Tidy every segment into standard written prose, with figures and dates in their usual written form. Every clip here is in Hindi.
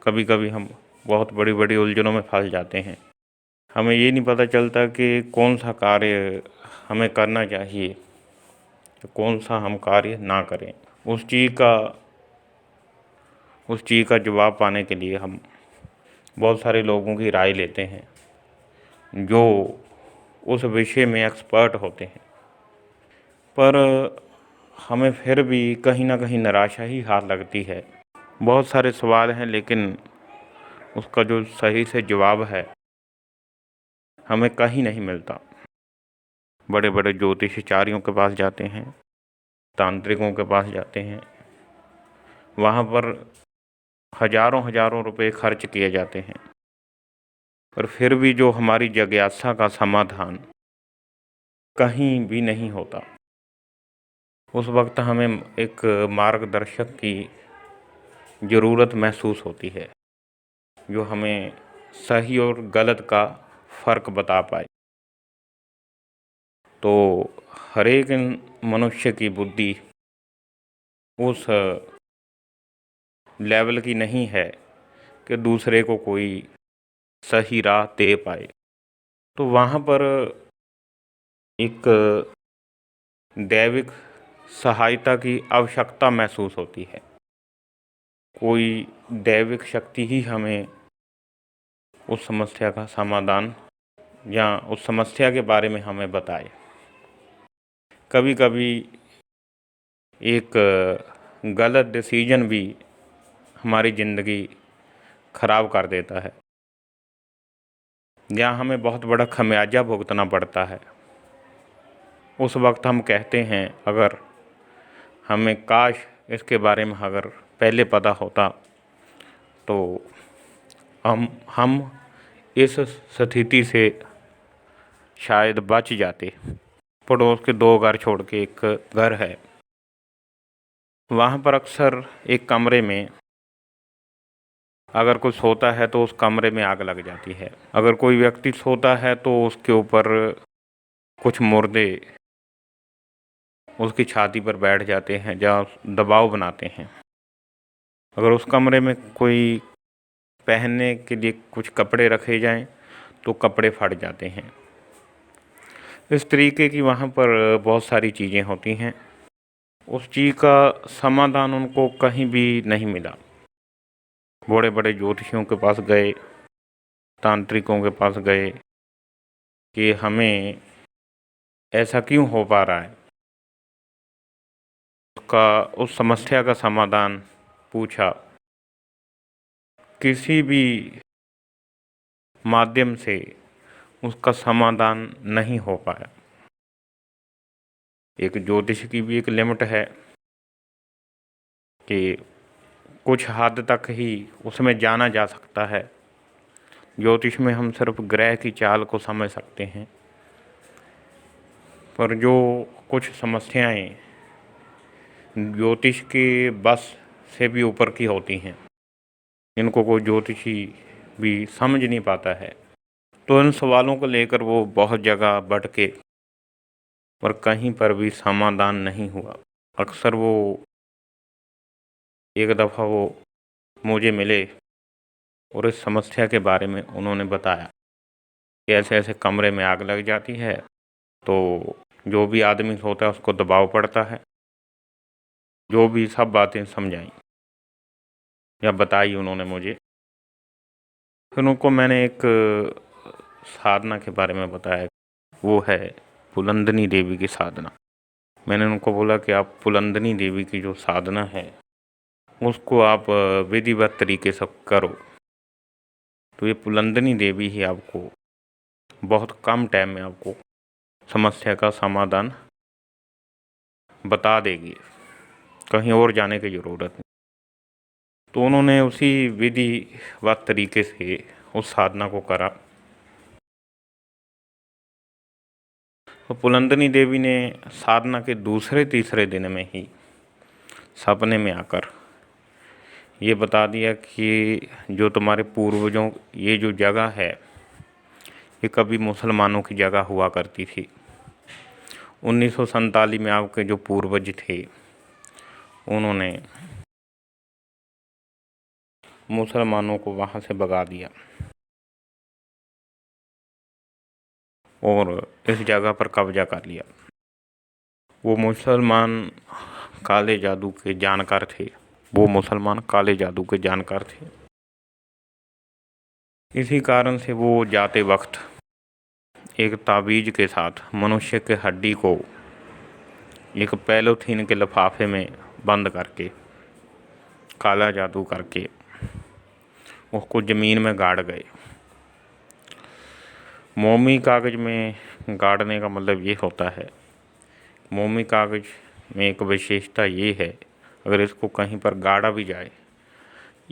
कभी कभी हम बहुत बड़ी बड़ी उलझनों में फंस जाते हैं। हमें ये नहीं पता चलता कि कौन सा कार्य हमें करना चाहिए, कौन सा हम कार्य ना करें। उस चीज़ का जवाब पाने के लिए हम बहुत सारे लोगों की राय लेते हैं जो उस विषय में एक्सपर्ट होते हैं, पर हमें फिर भी कहीं ना कहीं निराशा ही हाथ लगती है। बहुत सारे सवाल हैं लेकिन उसका जो सही से जवाब है हमें कहीं नहीं मिलता। बड़े बड़े ज्योतिषाचार्यों के पास जाते हैं, तांत्रिकों के पास जाते हैं, वहाँ पर हजारों हजारों रुपए खर्च किए जाते हैं, पर फिर भी जो हमारी जिज्ञासा का समाधान कहीं भी नहीं होता। उस वक्त हमें एक मार्गदर्शक की ज़रूरत महसूस होती है जो हमें सही और गलत का फ़र्क बता पाए। तो हर एक मनुष्य की बुद्धि उस लेवल की नहीं है कि दूसरे को कोई सही राह दे पाए। तो वहाँ पर एक दैविक सहायता की आवश्यकता महसूस होती है। कोई दैविक शक्ति ही हमें उस समस्या का समाधान या उस समस्या के बारे में हमें बताए। कभी कभी एक गलत डिसीजन भी हमारी ज़िंदगी ख़राब कर देता है या हमें बहुत बड़ा खमियाजा भुगतना पड़ता है। उस वक्त हम कहते हैं अगर हमें काश इसके बारे में अगर पहले पता होता तो हम इस स्थिति से शायद बच जाते। पड़ोस के 2 घर छोड़ के एक घर है, वहाँ पर अक्सर एक कमरे में अगर कोई सोता है तो उस कमरे में आग लग जाती है। अगर कोई व्यक्ति सोता है तो उसके ऊपर कुछ मुर्दे उसकी छाती पर बैठ जाते हैं या दबाव बनाते हैं। अगर उस कमरे में कोई पहनने के लिए कुछ कपड़े रखे जाएं तो कपड़े फट जाते हैं। इस तरीके की वहाँ पर बहुत सारी चीज़ें होती हैं। उस चीज़ का समाधान उनको कहीं भी नहीं मिला। बड़े बड़े ज्योतिषियों के पास गए, तांत्रिकों के पास गए कि हमें ऐसा क्यों हो पा रहा है। उस समस्या का समाधान पूछा, किसी भी माध्यम से उसका समाधान नहीं हो पाया। एक ज्योतिष की भी एक लिमिट है कि कुछ हद तक ही उसमें जाना जा सकता है। ज्योतिष में हम सिर्फ ग्रह की चाल को समझ सकते हैं, पर जो कुछ समस्याएं ज्योतिष के बस से भी ऊपर की होती हैं, इनको कोई ज्योतिषी भी समझ नहीं पाता है। तो इन सवालों को लेकर वो बहुत जगह भटके पर कहीं पर भी समाधान नहीं हुआ। अक्सर वो एक दफ़ा वो मुझे मिले और इस समस्या के बारे में उन्होंने बताया कि ऐसे ऐसे कमरे में आग लग जाती है तो जो भी आदमी सोता है उसको दबाव पड़ता है। जो भी सब बातें समझाई या बताई उन्होंने मुझे। फिर उनको मैंने एक साधना के बारे में बताया, वो है पुलंदनी देवी की साधना। मैंने उनको बोला कि आप पुलंदनी देवी की जो साधना है उसको आप विधिवत तरीके से करो, तो ये पुलंदनी देवी ही आपको बहुत कम टाइम में आपको समस्या का समाधान बता देगी, कहीं और जाने की ज़रूरत नहीं। तो उन्होंने उसी विधिवत तरीके से उस साधना को करा। तो पुलंदनी देवी ने साधना के दूसरे तीसरे दिन में ही सपने में आकर ये बता दिया कि जो तुम्हारे पूर्वजों ये जो जगह है ये कभी मुसलमानों की जगह हुआ करती थी। 1947 में आपके जो पूर्वज थे उन्होंने मुसलमानों को वहाँ से भगा दिया और इस जगह पर कब्जा कर लिया। वो मुसलमान काले जादू के जानकार थे। वो मुसलमान काले जादू के जानकार थे। इसी कारण से वो जाते वक्त एक ताबीज के साथ मनुष्य के हड्डी को एक पॉलीथीन के लिफाफे में बंद करके काला जादू करके उसको ज़मीन में गाड़ गए। मोमी कागज़ में गाड़ने का मतलब ये होता है, मोमी कागज़ में एक विशेषता ये है, अगर इसको कहीं पर गाड़ा भी जाए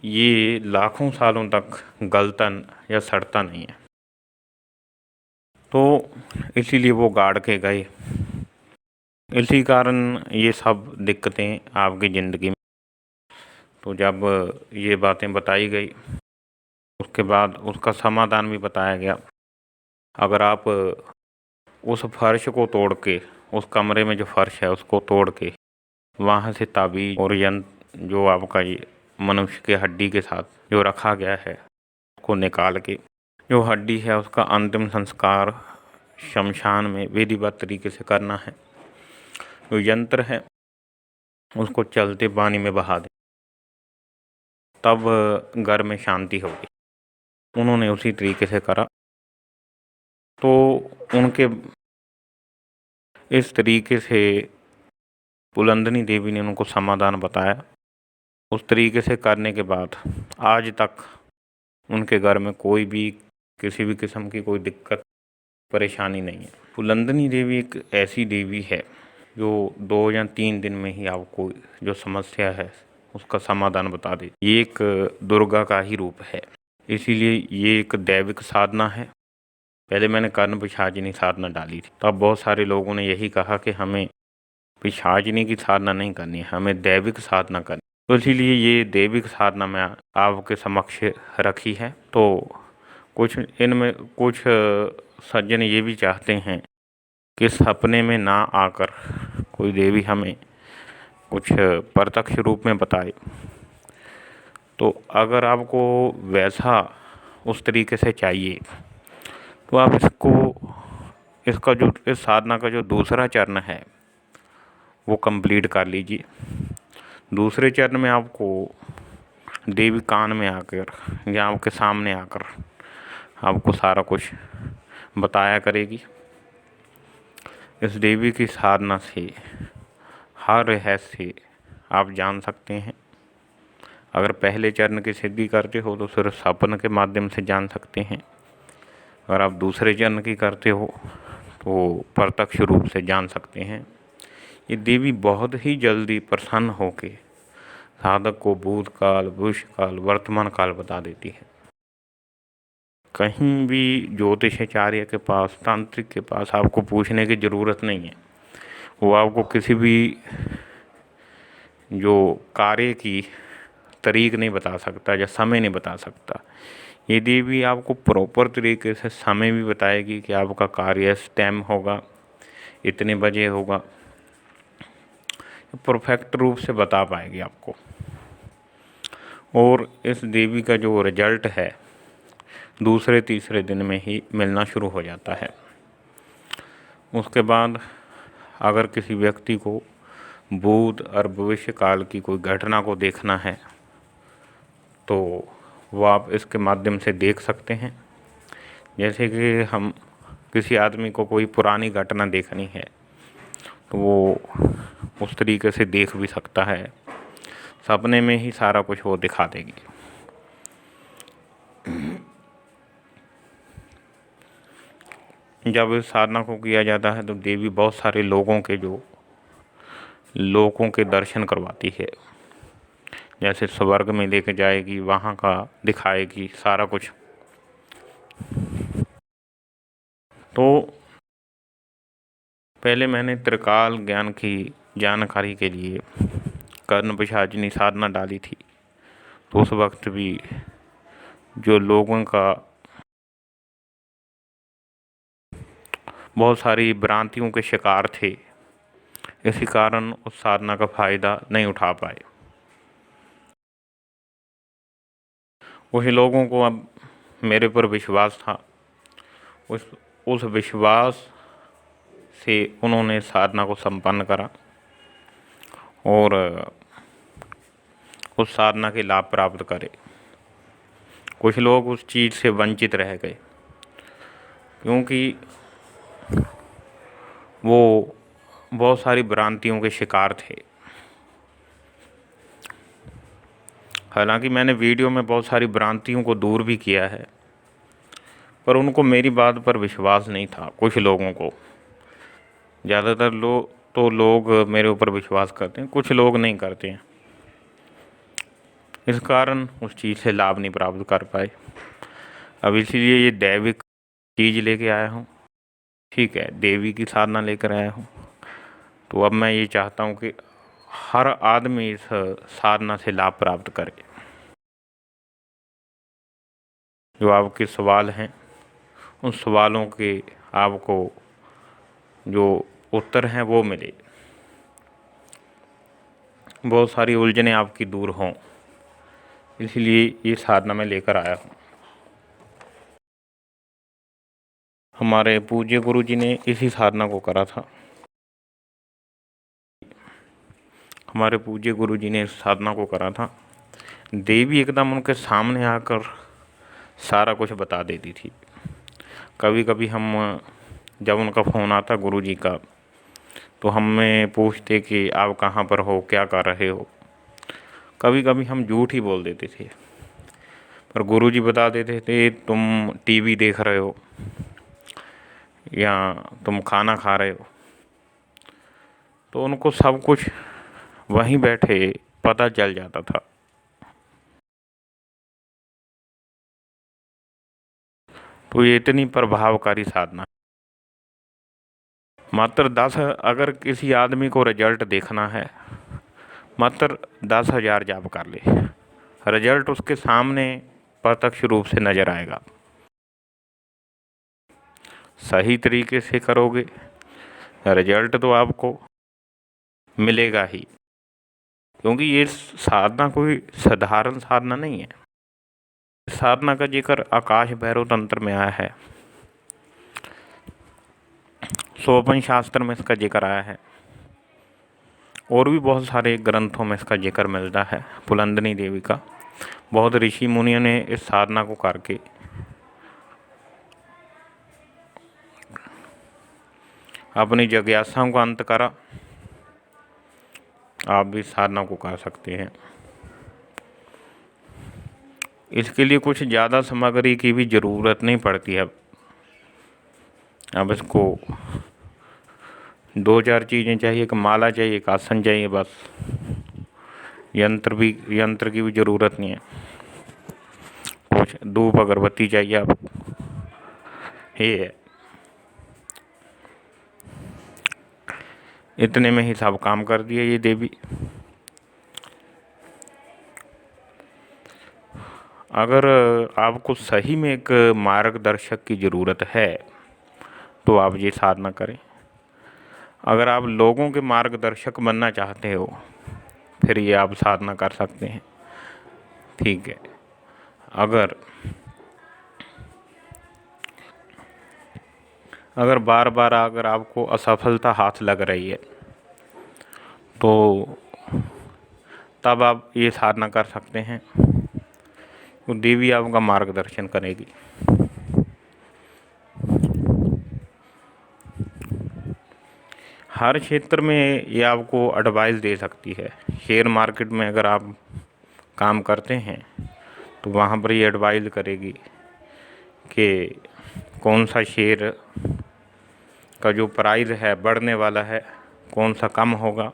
ये लाखों सालों तक गलता या सड़ता नहीं है। तो इसीलिए वो गाड़ के गए। इसी कारण ये सब दिक्कतें आपकी ज़िंदगी में। तो जब ये बातें बताई गई उसके बाद उसका समाधान भी बताया गया। अगर आप उस फर्श को तोड़ के, उस कमरे में जो फर्श है उसको तोड़ के वहाँ से ताबीज़ और यंत्र जो आपका ये मनुष्य के हड्डी के साथ जो रखा गया है उसको निकाल के जो हड्डी है उसका अंतिम संस्कार शमशान में विधिवत तरीके से करना है। जो यंत्र है उसको चलते पानी में बहा दें, तब घर में शांति होगी। उन्होंने उसी तरीके से करा। तो उनके इस तरीके से बुलंदनी देवी ने उनको समाधान बताया। उस तरीके से करने के बाद आज तक उनके घर में कोई भी किसी भी किस्म की कोई दिक्कत परेशानी नहीं है। बुलंदनी देवी एक ऐसी देवी है जो 2 या 3 दिन में ही आपको जो समस्या है उसका समाधान बता देती। ये एक दुर्गा का ही रूप है, इसीलिए ये एक दैविक साधना है। पहले मैंने कर्ण पिशाचिनी साधना डाली थी, तब बहुत सारे लोगों ने यही कहा कि हमें पिशाचिनी की साधना नहीं करनी है, हमें दैविक साधना करनी। तो इसीलिए ये दैविक साधना मैं आपके समक्ष रखी है। तो कुछ इनमें कुछ सज्जन ये भी चाहते हैं कि सपने में ना आकर कोई देवी हमें कुछ प्रत्यक्ष रूप में बताए। तो अगर आपको वैसा उस तरीके से चाहिए तो आप इसका जो इस साधना का जो दूसरा चरण है वो कंप्लीट कर लीजिए। दूसरे चरण में आपको देवी कान में आकर या आपके सामने आकर आपको सारा कुछ बताया करेगी। इस देवी की साधना से हर रहस्य आप जान सकते हैं। अगर पहले चरण की सिद्धि करते हो तो सिर्फ सपन के माध्यम से जान सकते हैं। अगर आप दूसरे चरण की करते हो तो प्रत्यक्ष रूप से जान सकते हैं। ये देवी बहुत ही जल्दी प्रसन्न होके साधक को भूतकाल, भविष्यकाल, वर्तमान काल बता देती है। कहीं भी ज्योतिषाचार्य के पास, तांत्रिक के पास आपको पूछने की ज़रूरत नहीं है। वो आपको किसी भी जो कार्य की तारीख नहीं बता सकता या समय नहीं बता सकता। ये देवी आपको प्रॉपर तरीके से समय भी बताएगी कि आपका कार्य इस टाइम होगा, इतने बजे होगा, परफेक्ट रूप से बता पाएगी आपको। और इस देवी का जो रिजल्ट है दूसरे तीसरे दिन में ही मिलना शुरू हो जाता है। उसके बाद अगर किसी व्यक्ति को भूत और भविष्य काल की कोई घटना को देखना है तो वो आप इसके माध्यम से देख सकते हैं। जैसे कि हम किसी आदमी को कोई पुरानी घटना देखनी है तो वो उस तरीके से देख भी सकता है। सपने में ही सारा कुछ वो दिखा देगी। जब इस साधना को किया जाता है तो देवी बहुत सारे लोगों के दर्शन करवाती है। जैसे स्वर्ग में लेके जाएगी, वहाँ का दिखाएगी सारा कुछ। तो पहले मैंने त्रिकाल ज्ञान की जानकारी के लिए कर्ण पिशाचिनी साधना डाली थी, तो उस वक्त भी जो लोगों का बहुत सारी भ्रांतियों के शिकार थे, इसी कारण उस साधना का फ़ायदा नहीं उठा पाए। कुछ लोगों को अब मेरे पर विश्वास था, उस विश्वास से उन्होंने साधना को संपन्न करा और उस साधना के लाभ प्राप्त करे। कुछ लोग उस चीज़ से वंचित रह गए क्योंकि वो बहुत सारी भ्रांतियों के शिकार थे। हालांकि मैंने वीडियो में बहुत सारी भ्रांतियों को दूर भी किया है, पर उनको मेरी बात पर विश्वास नहीं था। कुछ लोगों को, ज़्यादातर लोग मेरे ऊपर विश्वास करते हैं, कुछ लोग नहीं करते हैं। इस कारण उस चीज़ से लाभ नहीं प्राप्त कर पाए। अब इसलिए ये दैविक चीज़ लेके आया हूँ, ठीक है, देवी की साधना लेकर आया हूँ। तो अब मैं ये चाहता हूँ कि हर आदमी इस साधना से लाभ प्राप्त करे। जो आपके सवाल हैं, उन सवालों के आपको जो उत्तर हैं वो मिले, बहुत सारी उलझनें आपकी दूर हों, इसलिए ये साधना मैं लेकर आया हूँ। हमारे पूज्य गुरु जी ने इसी साधना को करा था। हमारे पूज्य गुरु जी ने इस साधना को करा था। देवी एकदम उनके सामने आकर सारा कुछ बता देती थी। कभी कभी हम, जब उनका फ़ोन आता गुरु जी का, तो हमें पूछते कि आप कहाँ पर हो, क्या कर रहे हो। कभी कभी हम झूठ ही बोल देते थे, पर गुरु जी बता देते थे तुम टीवी देख रहे हो या तुम खाना खा रहे हो। तो उनको सब कुछ वहीं बैठे पता चल जाता था। तो ये इतनी प्रभावकारी साधना, मात्र 10, अगर किसी आदमी को रिजल्ट देखना है, मात्र 10,000 जाप कर ले, रिजल्ट उसके सामने प्रत्यक्ष रूप से नज़र आएगा। सही तरीके से करोगे, रिजल्ट तो आपको मिलेगा ही, क्योंकि ये साधना कोई साधारण साधना नहीं है। साधना का जिक्र आकाश भैरव तंत्र में आया है, सोपन शास्त्र में इसका जिक्र आया है, और भी बहुत सारे ग्रंथों में इसका जिक्र मिलता है। पुलंदनी देवी का, बहुत ऋषि मुनियों ने इस साधना को करके अपनी जिज्ञासाओं का अंत करा। आप भी साधना को कर सकते हैं। इसके लिए कुछ ज़्यादा सामग्री की भी ज़रूरत नहीं पड़ती है। अब इसको 2-4 चीज़ें चाहिए, एक माला चाहिए, एक आसन चाहिए, बस। यंत्र की भी ज़रूरत नहीं है। कुछ धूप अगरबत्ती चाहिए आप, ये है। इतने में ही सब काम कर दिए ये देवी। अगर आपको सही में एक मार्गदर्शक की ज़रूरत है तो आप ये साधना करें। अगर आप लोगों के मार्गदर्शक बनना चाहते हो, फिर ये आप साधना कर सकते हैं, ठीक है। अगर बार बार अगर आपको असफलता हाथ लग रही है, तो तब आप ये साधना कर सकते हैं, तो देवी आपका मार्गदर्शन करेगी। हर क्षेत्र में ये आपको एडवाइस दे सकती है। शेयर मार्केट में अगर आप काम करते हैं तो वहाँ पर ये एडवाइस करेगी कि कौन सा शेयर का जो प्राइस है बढ़ने वाला है, कौन सा कम होगा।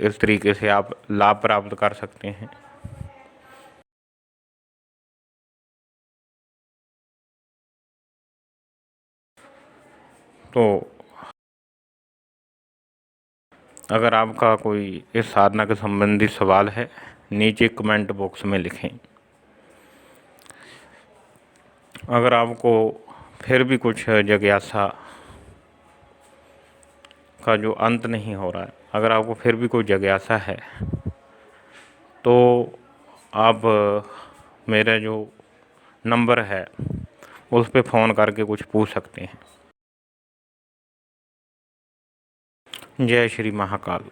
इस तरीके से आप लाभ प्राप्त कर सकते हैं। तो अगर आपका कोई इस साधना के संबंधित सवाल है, नीचे कमेंट बॉक्स में लिखें। अगर आपको फिर भी कुछ जिज्ञासा का जो अंत नहीं हो रहा है, अगर आपको फिर भी कोई जिज्ञासा है, तो आप मेरा जो नंबर है उस पे फ़ोन करके कुछ पूछ सकते हैं। जय श्री महाकाल।